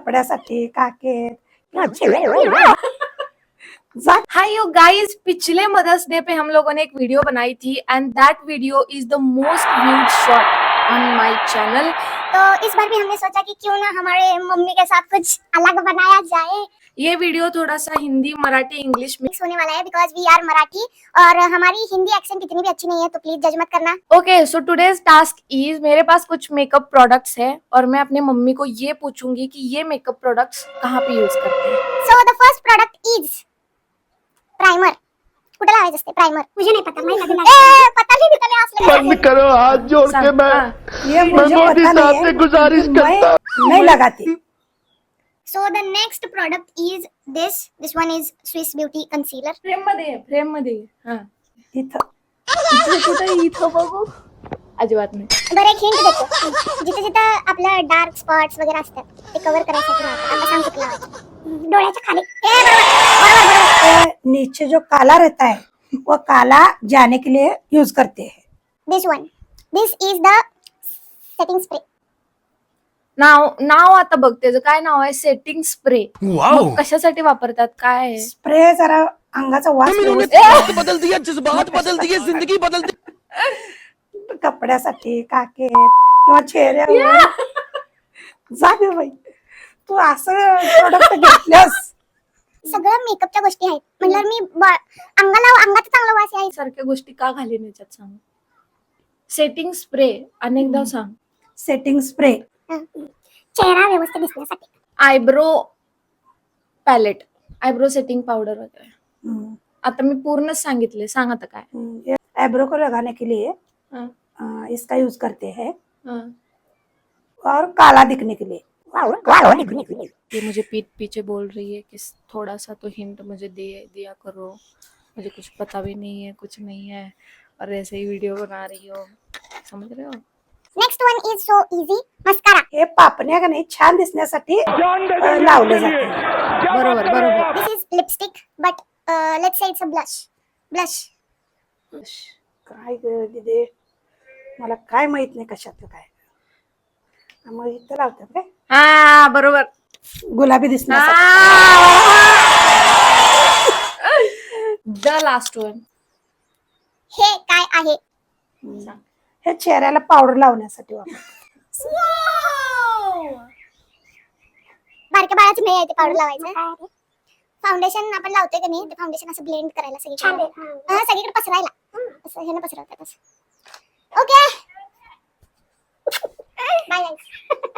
कपड्यासाठी काकेत hi you guys, पिछले mother's day पे हम लोगों ने एक वीडियो बनाई थी end that video is the most viewed shot on my channel. तो इस बार भी हमने सोचा कि क्यों ना हमारे मम्मी के साथ कुछ अलग बनाया जाए। ये वीडियो थोड़ा सा हिंदी मराठी इंग्लिश में मिक्स होने वाला है बिकॉज वी आर मराठी और हमारी हिंदी एक्सेंट इतनी भी अच्छी नहीं है, तो प्लीज जज मत करना। Okay, so today's task is, मेरे पास कुछ मेकअप प्रोडक्ट्स है और मैं अपने मम्मी को ये पूछूंगी कि ये मेकअप प्रोडक्ट्स कहाँ पे यूज करते हैं। So the first product is primer. कुठे लावायचं असते प्राइमर? मुझे नहीं पता, पता नहीं निकले आज बंद करो हाथ जोड़ के। मैं ये मुझे मोदी पता साहब नहीं से है, गुजारिश करता मैं नहीं लगाती। So the next product is this one is Swiss Beauty concealer. Frame मध्ये हा इथं इथं बघू अजिबात नाही। बरं एक हिंट देतो, जिथे जिथे आपलं डार्क स्पॉट्स वगैरे असतात ते कव्हर करायसाठी लावतात। आता सांग कुठला लावायचा? डोळ्याच्या खाली। बरोबर। नीचे जो काला रहता है वो काला जाने के लिए यूज करते हैं। This is the setting spray. नाव आता बघ, त्याचं काय नाव आहे? Setting spray. कशासाठी वापरतात, काय आहे? स्प्रे जरा अंगाचा वास बदल दिया, जज्बात बदल दिए, जिंदगी बदल दी। कपड्यासाठी काकेत किंवा चेहऱ्यावर जा गं बाई, तू असं प्रोडक्ट घेतल्यास सगळं मेकअपच्या गोष्टी आहेत म्हणल्यावर मी अंगाचा चांगला वास आहे सारख्या गोष्टी का घालीन याच्यात सांग? सेटिंग स्प्रे अनेकदा सांग। सेटिंग स्प्रे, चेहरा व्यवस्थित दिसण्यासाठी। Eyebrow palette, eyebrow setting powder वगैरे। आता मी पूर्णच सांगितले, सांग आता काय? आईब्रो को लगाने के लिए हाँ। इसका यूज करते हैं हाँ। और काला दिखने के लिए। ये मुझे पीठ पीछे बोल रही है कि थोड़ा सा तो हिंट मुझे दिया करो, मुझे कुछ पता भी नहीं है, कुछ नहीं है, और ऐसे ही वीडियो बना रही हो, समझ रहे हो? Next one is so easy, mascara. हे पापण्या का नाही छान दिसण्यासाठी लावले जाते। बरोबर बरोबर। This is lipstick but let's say it's a blush. काय ग दिदे, मला काय माहित नाही कशातलं काय, मग इथं लावतात काय? हा बरोबर, गुलाबी दिसण्यासाठी। The last one. हे काय आहे? हे चेहऱ्याला पावडर लावण्यासाठी वापरतात। बारक्या बाळाची मेळ आहे ते पावडर लावायचं। फाउंडेशन आपण लावतोय का नाही, ते फाउंडेशन असं ब्लेंड करायला सगळीकडे पसरायला, असं ह्यानं पसरवतात असं। Okay bye guys.